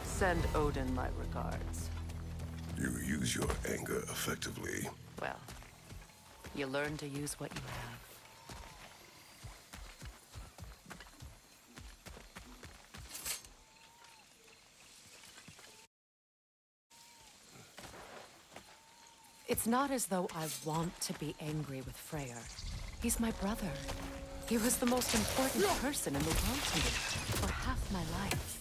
Send Odin my regards. You use your anger effectively. Well, you learn to use what you have. It's not as though I want to be angry with Freyr. He's my brother. He was the most important person in the world to me for half my life.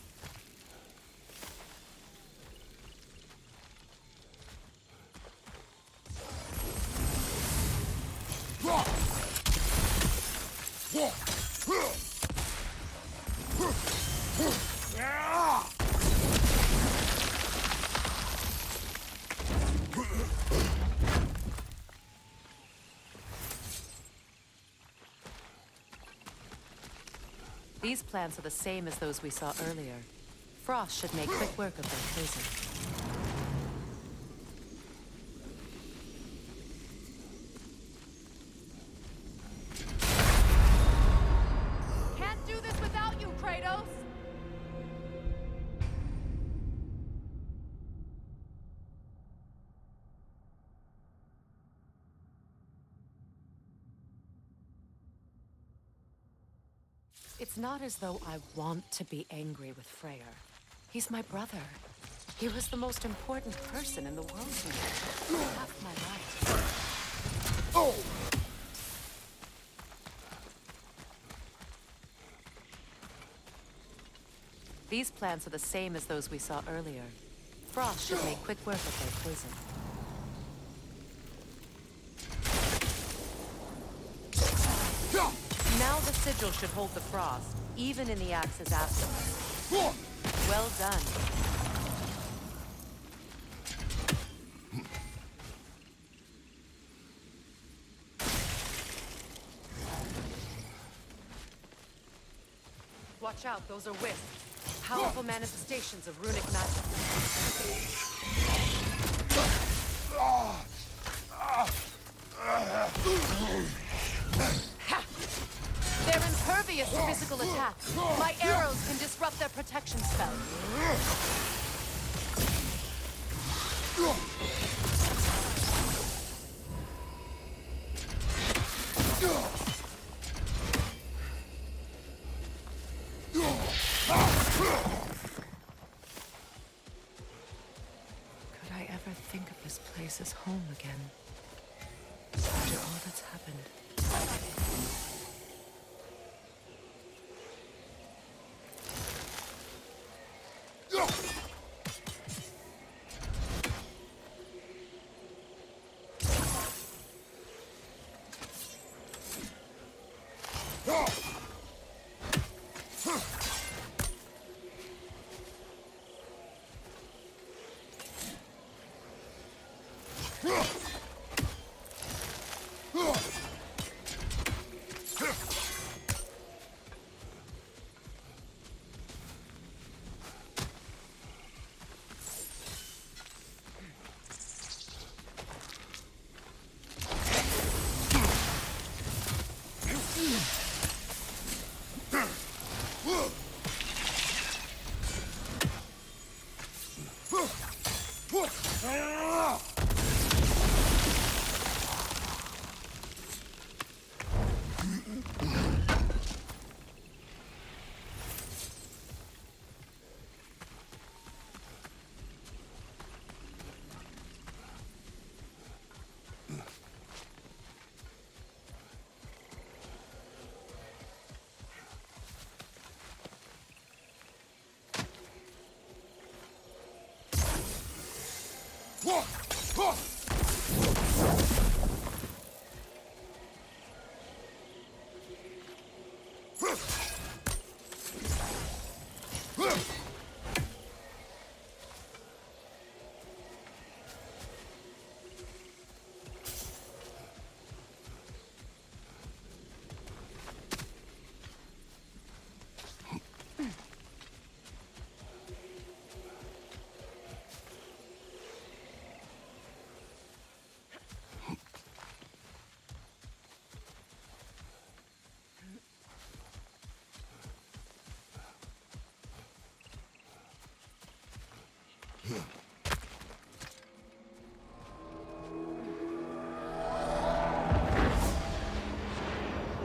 These plants are the same as those we saw earlier. Frost should make quick work of their poison. Can't do this without you, Kratos! It's not as though I want to be angry with Freyr. He's my brother. He was the most important person in the world to me for half my life. Oh! These plants are the same as those we saw earlier. Frost should make quick work of their poison. Now the sigil should hold the frost, even in the Axe's absence. Well done. Watch out, those are wisps. Powerful manifestations of runic magic. They're impervious to physical attack. My arrows can disrupt their protection spell. Could I ever think of this place as home again? After all that's happened.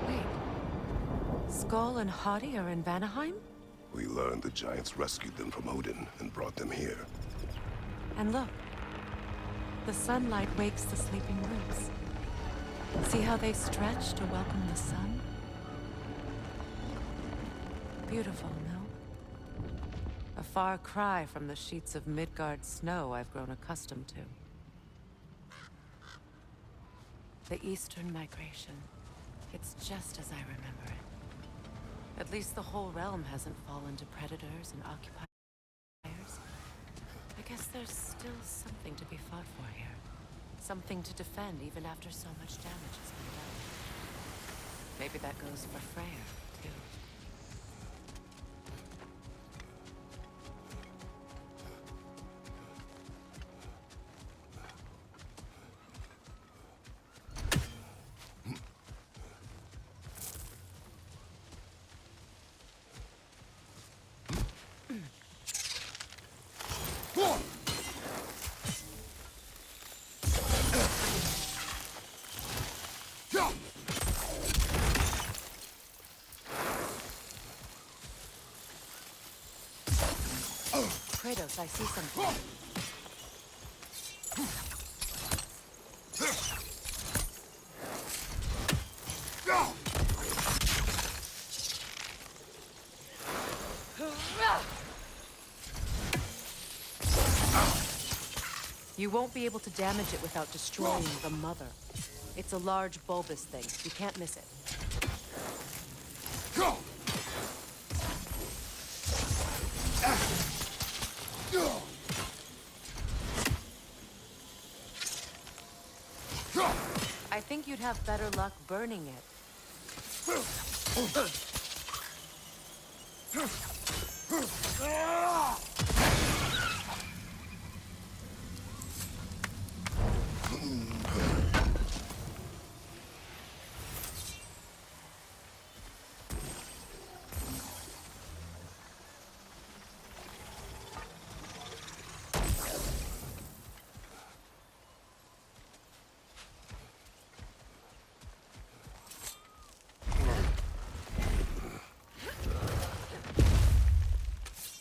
Wait. Skull and Hati are in Vanaheim? We learned the giants rescued them from Odin and brought them here. And look. The sunlight wakes the sleeping roots. See how they stretch to welcome the sun? Beautiful, no? A far cry from the sheets of Midgard snow I've grown accustomed to. The Eastern migration. It's just as I remember it. At least the whole realm hasn't fallen to predators and occupiers. I guess there's still something to be fought for here. Something to defend even after so much damage has been done. Maybe that goes for Freyr, too. Kratos, I see something. You won't be able to damage it without destroying the mother. It's a large bulbous thing. You can't miss it. I think you'd have better luck burning it.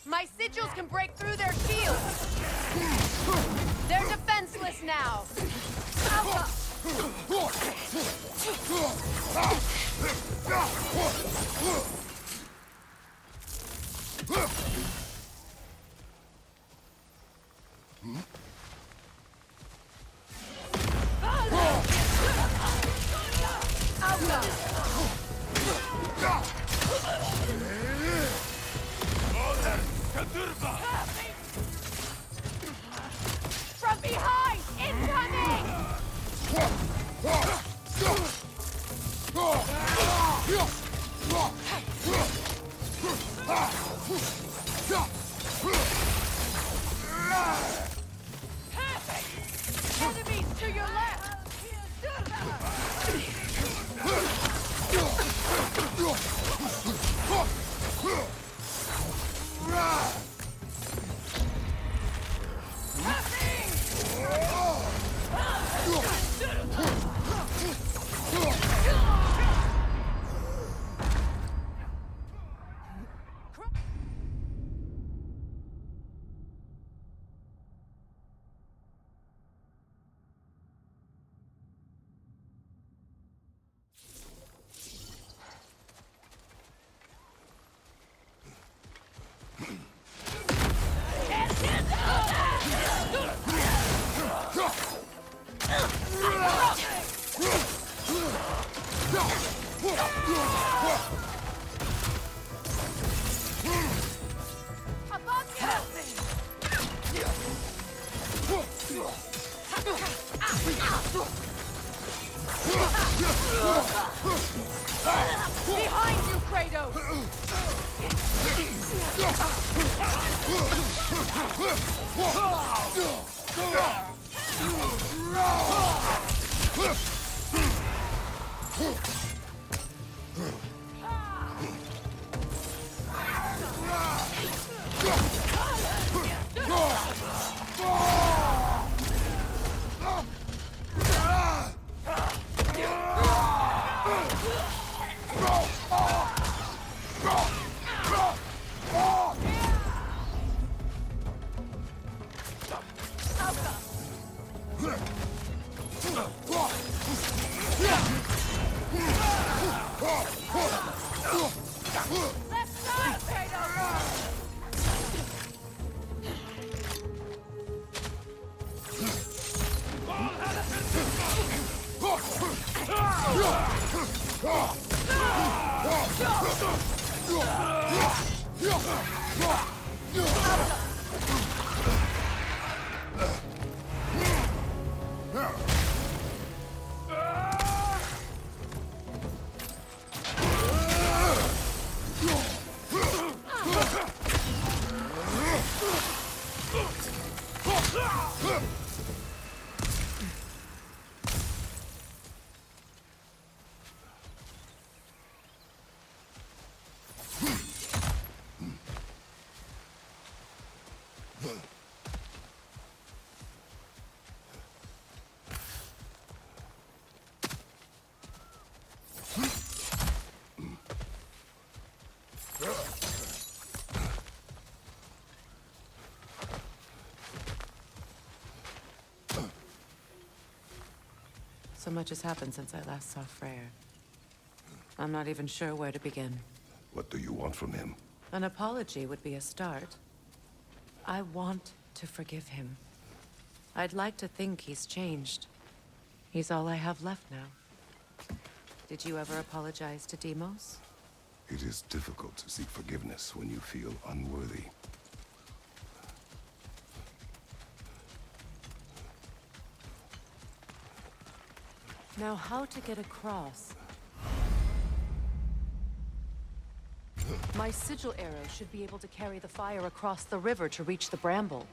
My sigils can break through their shields! They're defenseless now! Alpha! From behind! Incoming! Enemies to your left! Behind you, Kratos! So much has happened since I last saw Freyr. I'm not even sure where to begin. What do you want from him? An apology would be a start. I want to forgive him. I'd like to think he's changed. He's all I have left now. Did you ever apologize to Deimos? It is difficult to seek forgiveness when you feel unworthy. Now, how to get across? My sigil arrow should be able to carry the fire across the river to reach the bramble.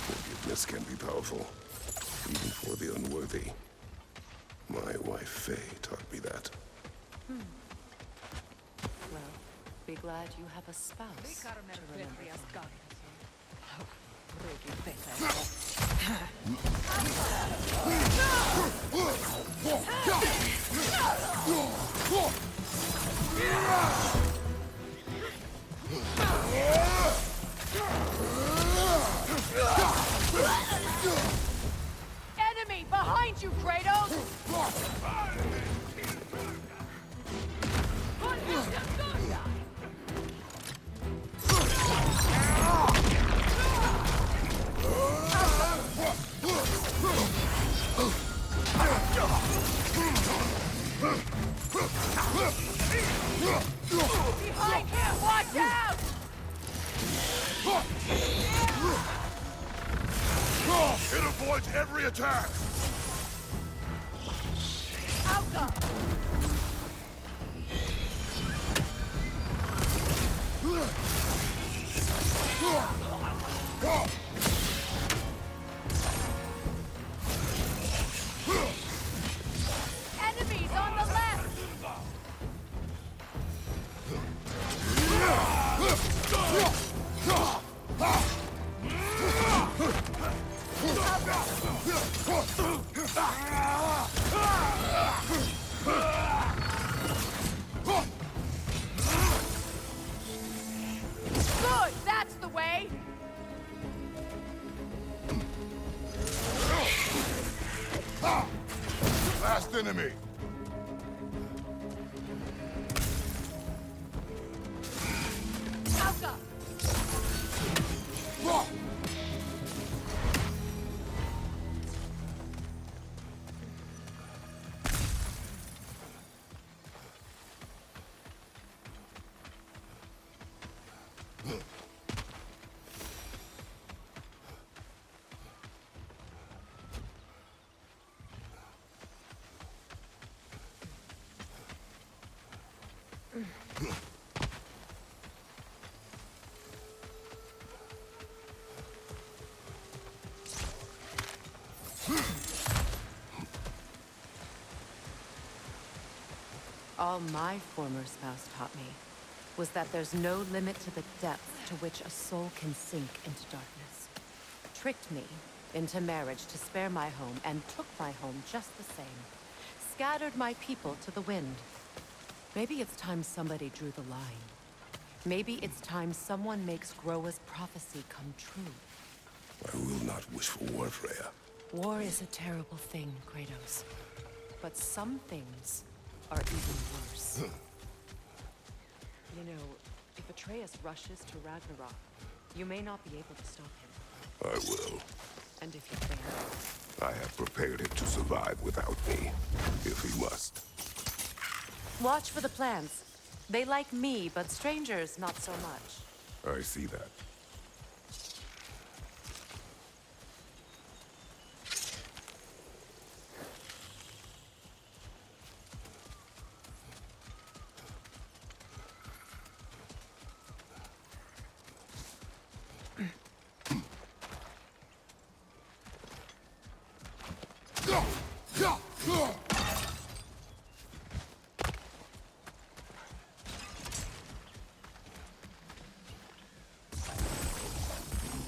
Forgiveness can be powerful, even for the unworthy. My wife, Faye, taught me that. Well, be glad you have a spouse to remember that. Enemy behind you, Kratos! Behind him! Watch out! It avoids every attack! Outcome! Enemies on the left! Good! That's the way! Last enemy! Outcome! All my former spouse taught me was that there's no limit to the depth to which a soul can sink into darkness. Tricked me into marriage to spare my home and took my home just the same. Scattered my people to the wind. Maybe it's time somebody drew the line. Maybe it's time someone makes Groa's prophecy come true. I will not wish for war, Freya. War is a terrible thing, Kratos. But some things are even worse. You know, if Atreus rushes to Ragnarok, you may not be able to stop him. I will. And if you fail, I have prepared him to survive without me, if he must. watch for the plants. They like me, but strangers not so much. I see that.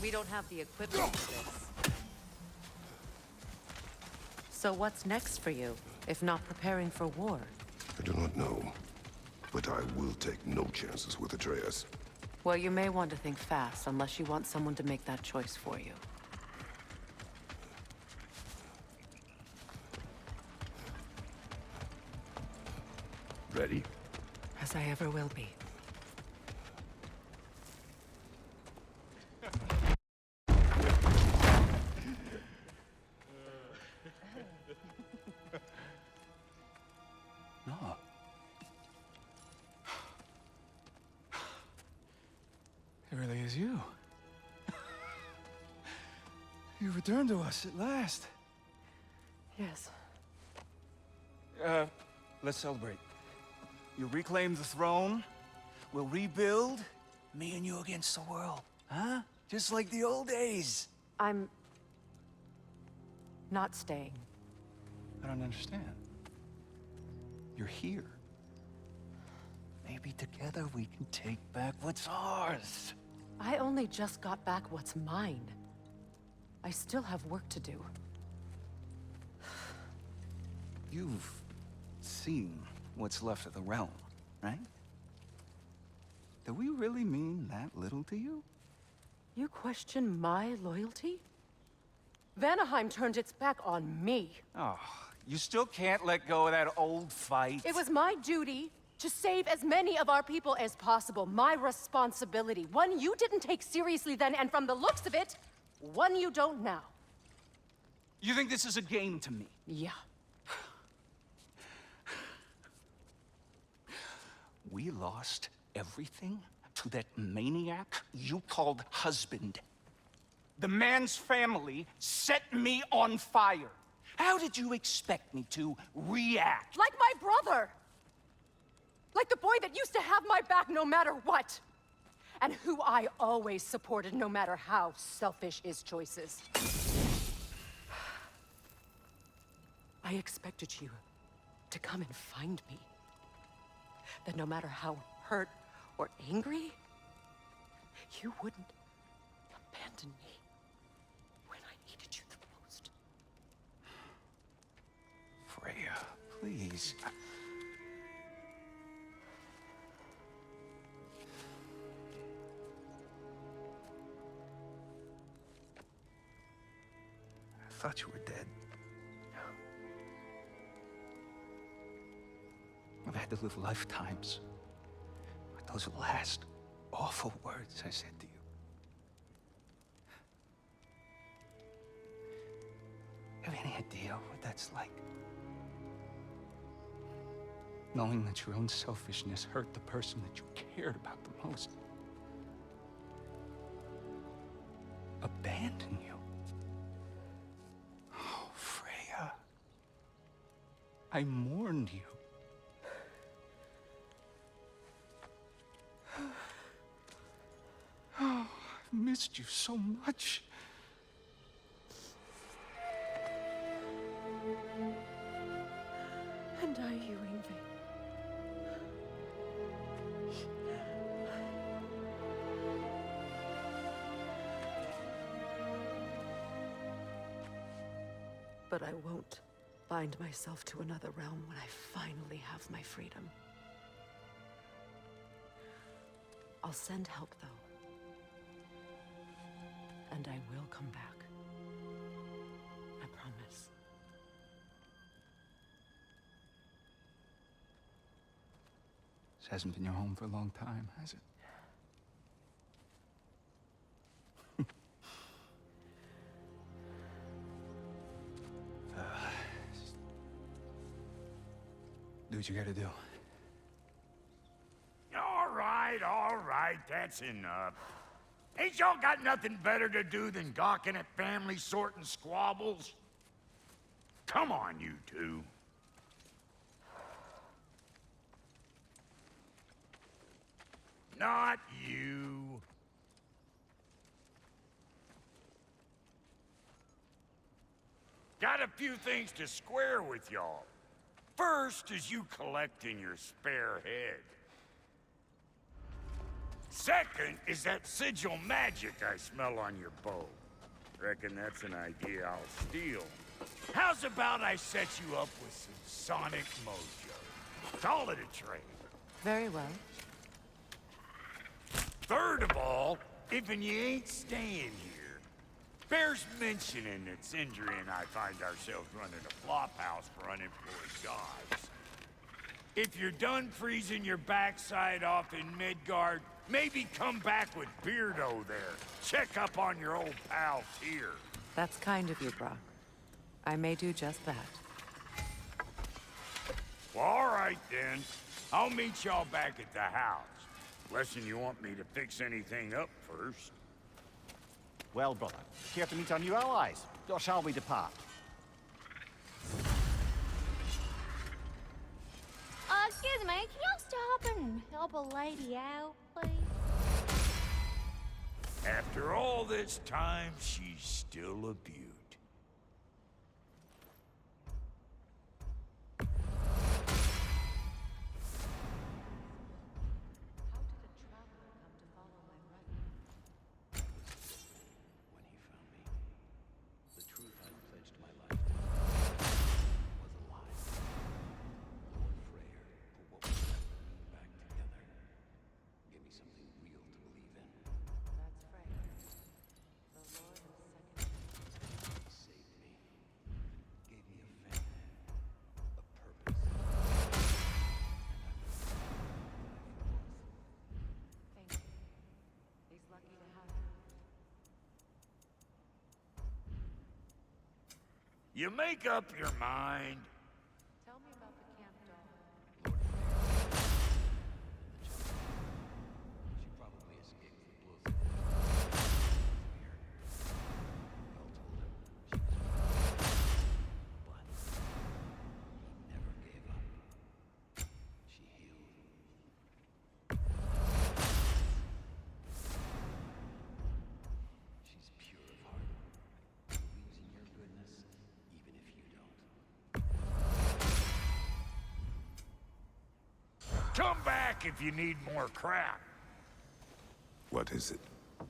We don't have the equipment for this. So what's next for you, if not preparing for war? I do not know, but I will take no chances with Atreus. Well, you may want to think fast, unless you want someone to make that choice for you. Ready? As I ever will be. No. It really is you. You returned to us at last. Yes. Let's celebrate. You'll reclaim the throne. We'll rebuild. Me and you against the world. Huh? Just like the old days. I'm not staying. I don't understand. You're here. Maybe together we can take back what's ours. I only just got back what's mine. I still have work to do. You've seen what's left of the realm, right? Do we really mean that little to you? You question my loyalty? Vanaheim turned its back on me. Oh, you still can't let go of that old fight? It was my duty to save as many of our people as possible. My responsibility. One you didn't take seriously then, and from the looks of it, one you don't now. You think this is a game to me? Yeah. We lost everything to that maniac you called husband. The man's family set me on fire. How did you expect me to react? Like my brother! Like the boy that used to have my back no matter what! And who I always supported no matter how selfish his choices. I expected you to come and find me. That no matter how hurt or angry, you wouldn't abandon me when I needed you the most. Freya, please. I thought you were dead. I've had to live lifetimes with those last awful words I said to you. Have any idea what that's like? Knowing that your own selfishness hurt the person that you cared about the most. Abandon you. Oh, Freya. I mourned you. Oh, I've missed you so much. And I, you, Yngve. But I won't bind myself to another realm when I finally have my freedom. I'll send help, though. And I will come back. I promise. This hasn't been your home for a long time, has it? Do what you gotta do. All right, that's enough. Ain't y'all got nothing better to do than gawking at family sorting squabbles? Come on, you two. Not you. Got a few things to square with y'all. First is you collecting your spare head. Second is that sigil magic I smell on your bow. Reckon that's an idea I'll steal. How's about I set you up with some sonic mojo? Call it a trade. Very well. Third of all, if you ain't staying here, bears mentioning that Sindri and I find ourselves running a flop house for unemployed gods. If you're done freezing your backside off in Midgard, maybe come back with Beardo there. Check up on your old pal Tyr. That's kind of you, Brock. I may do just that. Well, all right then. I'll meet y'all back at the house. Unless you want me to fix anything up first. Well, brother, here to meet our new allies. Or shall we depart? Give Excuse me, can y'all stop and help a lady out, please? After all this time, she's still a beaut. How did a traveler come to follow my brother? When he found me, the truth I pledged my life to was a lie. Lord Freyr, for what was left of me back together, gave me something real to believe in. That's Freya, the Lord of Second. He saved me, gave me a family, a purpose, and I will die for both. Thank you. He's lucky to have you. You make up your mind. Tell me about the camp dog. Lord Freyr, the jungle. She probably escaped the blows of here. We all told him she was weak, but he never gave up. She healed. She's pure of heart, believes in your goodness, even if you don't. Come back if you need more crap. What is it?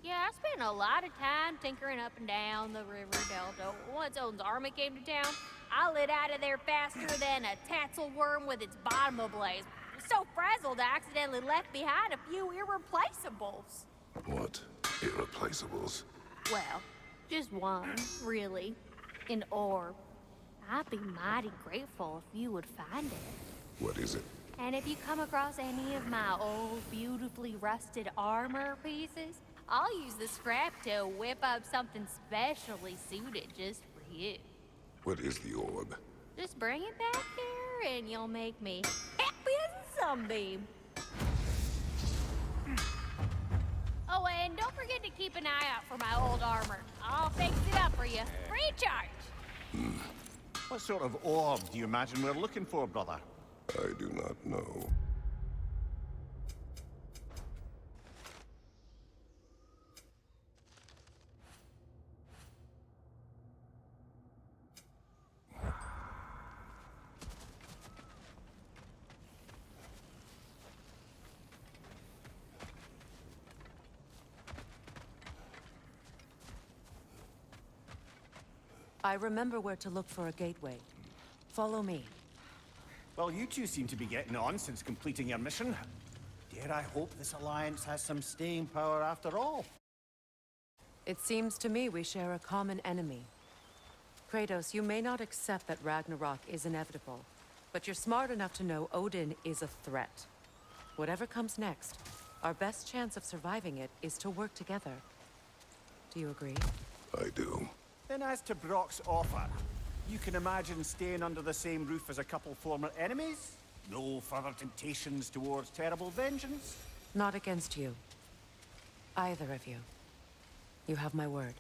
Yeah, I spent a lot of time tinkering up and down the river delta. Once Odin's army came to town, I lit out of there faster than a tassel worm with its bottom ablaze. So frazzled, I accidentally left behind a few irreplaceables. What? Irreplaceables? Well, just one, really. An orb. I'd be mighty grateful if you would find it. What is it? And if you come across any of my old, beautifully rusted armor pieces, I'll use the scrap to whip up something specially suited just for you. What is the orb? Just bring it back here and you'll make me happy as a sunbeam. Oh, and don't forget to keep an eye out for my old armor. I'll fix it up for you. Free of charge. What sort of orb do you imagine we're looking for, brother? I do not know. I remember where to look for a gateway. Follow me. Well, you two seem to be getting on since completing your mission. Dare I hope this alliance has some staying power after all? It seems to me we share a common enemy. Kratos, you may not accept that Ragnarok is inevitable, but you're smart enough to know Odin is a threat. Whatever comes next, our best chance of surviving it is to work together. Do you agree? I do. Then as to Brock's offer, you can imagine staying under the same roof as a couple former enemies? No further temptations towards terrible vengeance? Not against you. Either of you. You have my word.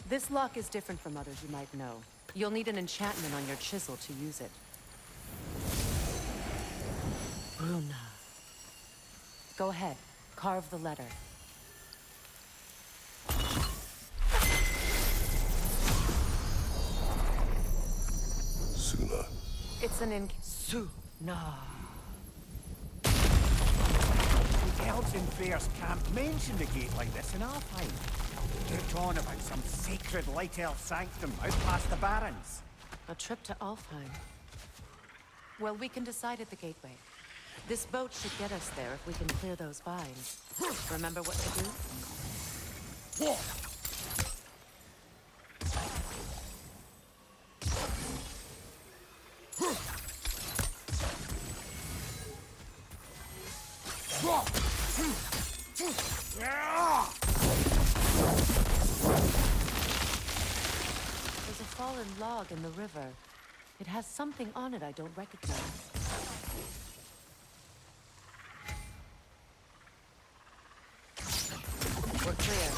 This lock is different from others you might know. You'll need an enchantment on your chisel to use it. Bruna. Go ahead. Carve the letter. Suna. It's an Suna. The elves in Freyr's camp mentioned a gate like this in Alfheim. They're on about some sacred light elf sanctum out past the Barrens. A trip to Alfheim. Well, we can decide at the gateway. This boat should get us there if we can clear those vines. Remember what to do? There's a fallen log in the river. It has something on it I don't recognize. We're clear.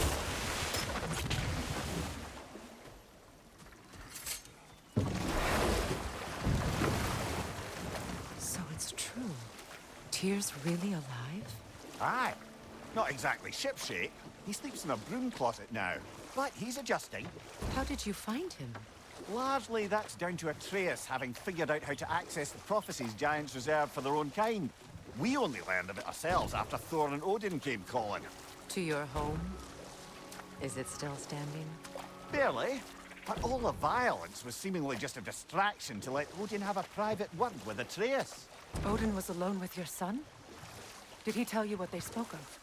So it's true. Tyr's really alive? Aye. Not exactly shipshape. He sleeps in a broom closet now. But he's adjusting. How did you find him? Largely, that's down to Atreus having figured out how to access the prophecies giants reserved for their own kind. We only learned of it ourselves after Thor and Odin came calling. To your home? Is it still standing? Barely. But all the violence was seemingly just a distraction to let Odin have a private word with Atreus. Odin was alone with your son? Did he tell you what they spoke of?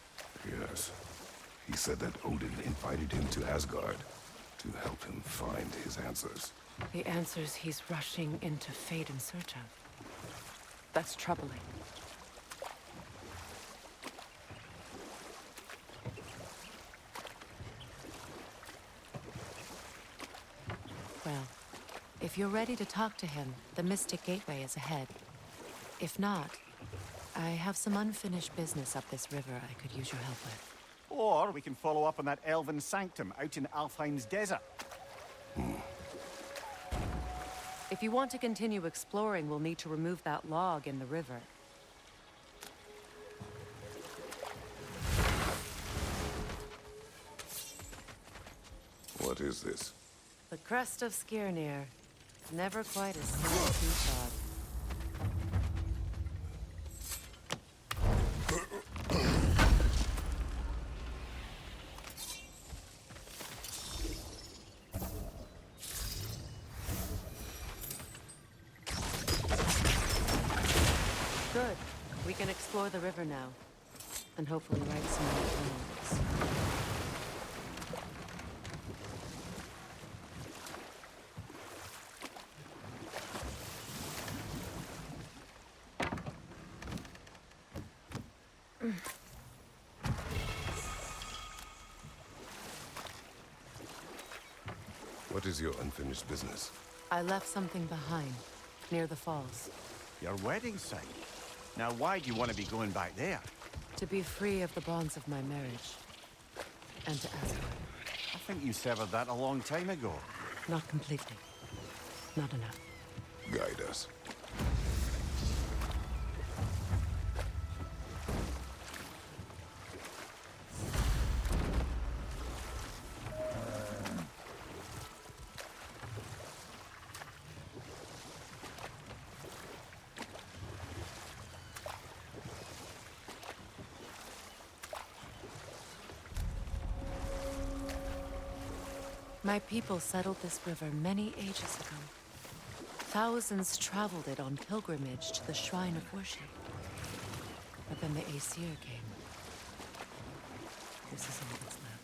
Yes. He said that Odin invited him to Asgard to help him find his answers. The answers he's rushing into fate in search of. That's troubling. Well, if you're ready to talk to him, the Mystic Gateway is ahead. If not, I have some unfinished business up this river I could use your help with. Or we can follow up on that elven sanctum out in Alfheim's desert. If you want to continue exploring, we'll need to remove that log in the river. What is this? The crest of Skirnir. Never quite as small as you thought. Good. We can explore the river now. And hopefully right some more plans. What is your unfinished business? I left something behind, near the falls. Your wedding site. Now why do you want to be going back there? To be free of the bonds of my marriage. And to Asgard. I think you severed that a long time ago. Not completely. Not enough. Guide us. My people settled this river many ages ago. Thousands traveled it on pilgrimage to the shrine of worship. But then the Aesir came. This is all that's left.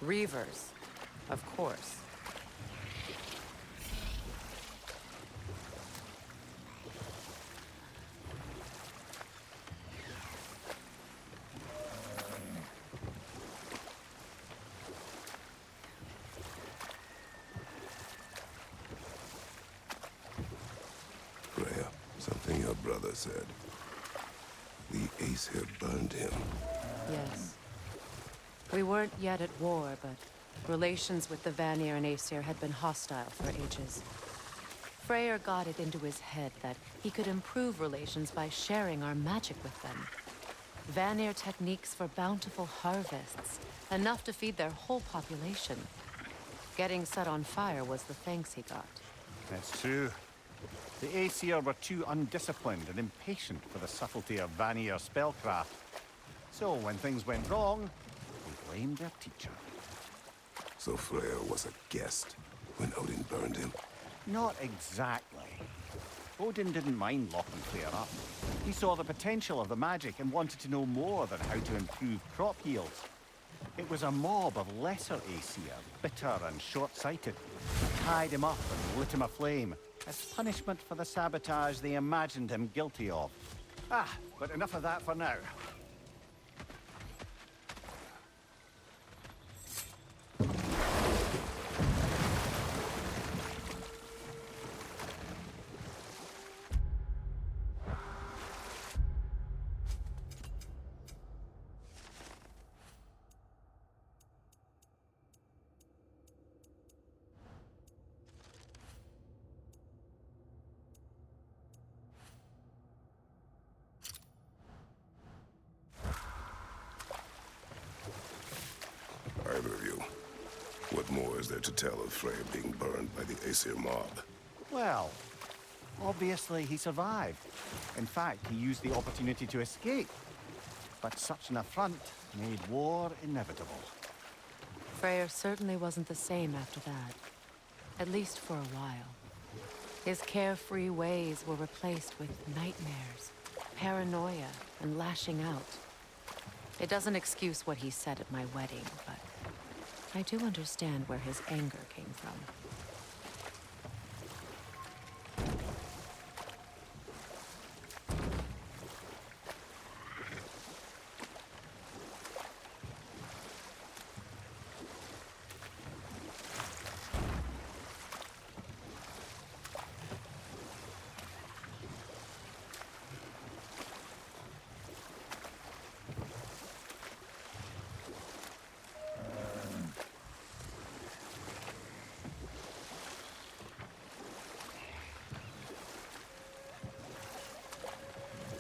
Reavers, of course. Freya, something your brother said. The Aesir burned him. Yes. We weren't yet at war, but relations with the Vanir and Aesir had been hostile for ages. Freyr got it into his head that he could improve relations by sharing our magic with them. Vanir techniques for bountiful harvests, enough to feed their whole population. Getting set on fire was the thanks he got. That's true. The Aesir were too undisciplined and impatient for the subtlety of Vanir spellcraft. So when things went wrong, they blamed their teacher. So Freyr was a guest when Odin burned him? Not exactly. Odin didn't mind locking Freyr up. He saw the potential of the magic and wanted to know more than how to improve crop yields. It was a mob of lesser Aesir, bitter and short-sighted, who tied him up and lit him aflame as punishment for the sabotage they imagined him guilty of. But enough of that for now. Either of you. What more is there to tell of Freyr being burned by the Aesir mob? Well, obviously he survived. In fact, he used the opportunity to escape. But such an affront made war inevitable. Freyr certainly wasn't the same after that. At least for a while. His carefree ways were replaced with nightmares, paranoia, and lashing out. It doesn't excuse what he said at my wedding, but I do understand where his anger came from.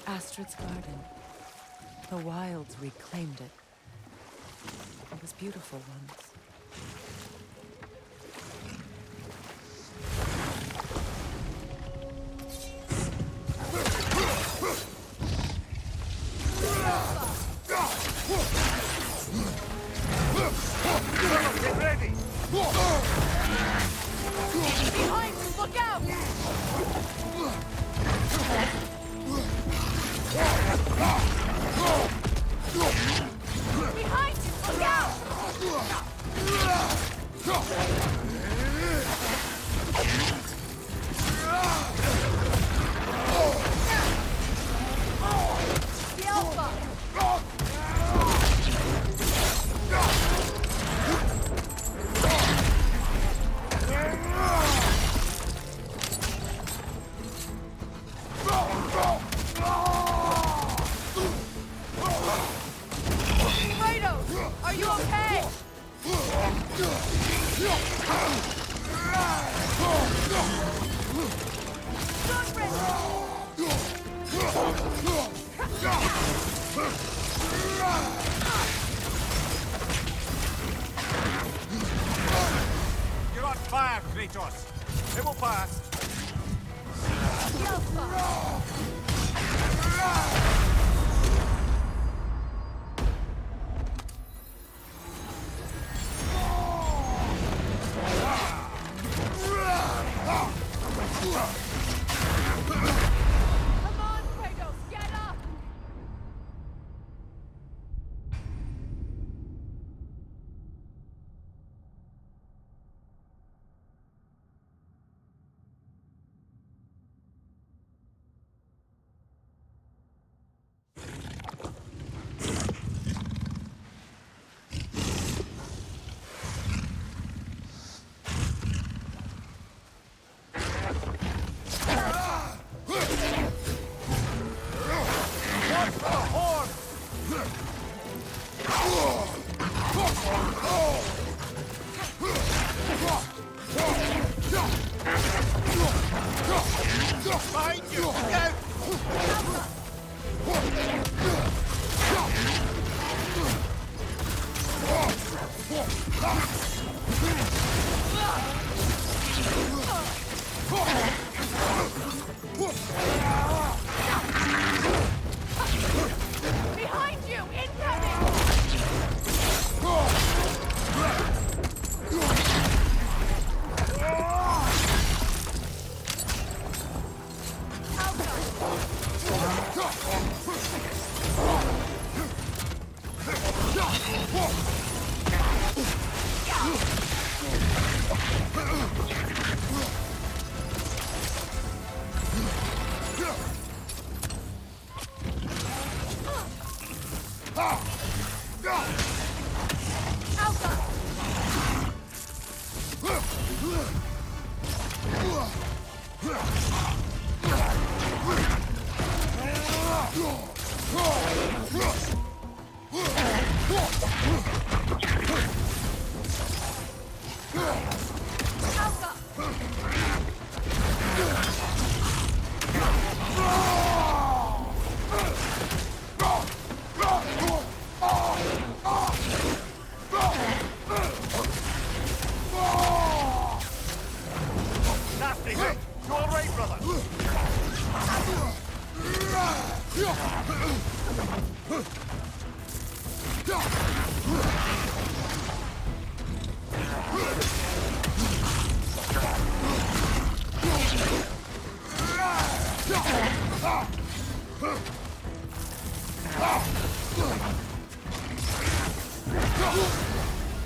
Astrid's garden. The wilds reclaimed it. It was beautiful once. Get ready! Behind you! Look out! Behind you! Look out! The Alpha! Kratos! Are you okay? You're on fire, Kratos. It will pass. The Alpha! Come on, Kratos! Get up! Behind you! Go! Behind you! Incoming! Nasty hit! You all right, brother?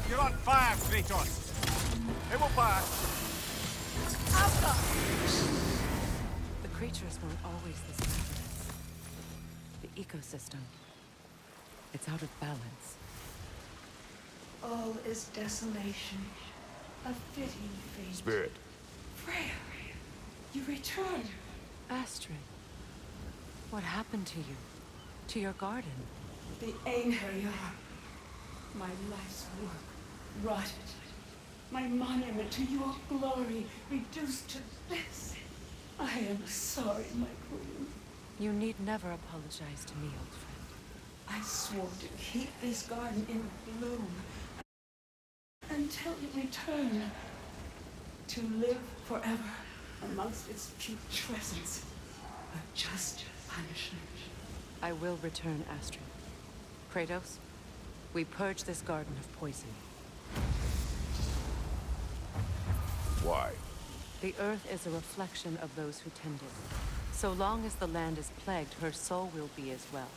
You're on fire, Kratos. It will pass. The creatures weren't always this fabulous. The ecosystem. It's out of balance. All is desolation. A fitting fate. Spirit. Freya, you return. Astrid, what happened to you? To your garden? The Einherjar. My life's work rotted. My monument to your glory reduced to this. I am sorry, my queen. You need never apologize to me, old friend. I swore to keep this garden in bloom until you return. To live forever amongst its putrescence. A just punishment. I will return, Astrid. Kratos, we purge this garden of poison. Why? The earth is a reflection of those who tend it. So long as the land is plagued, her soul will be as well.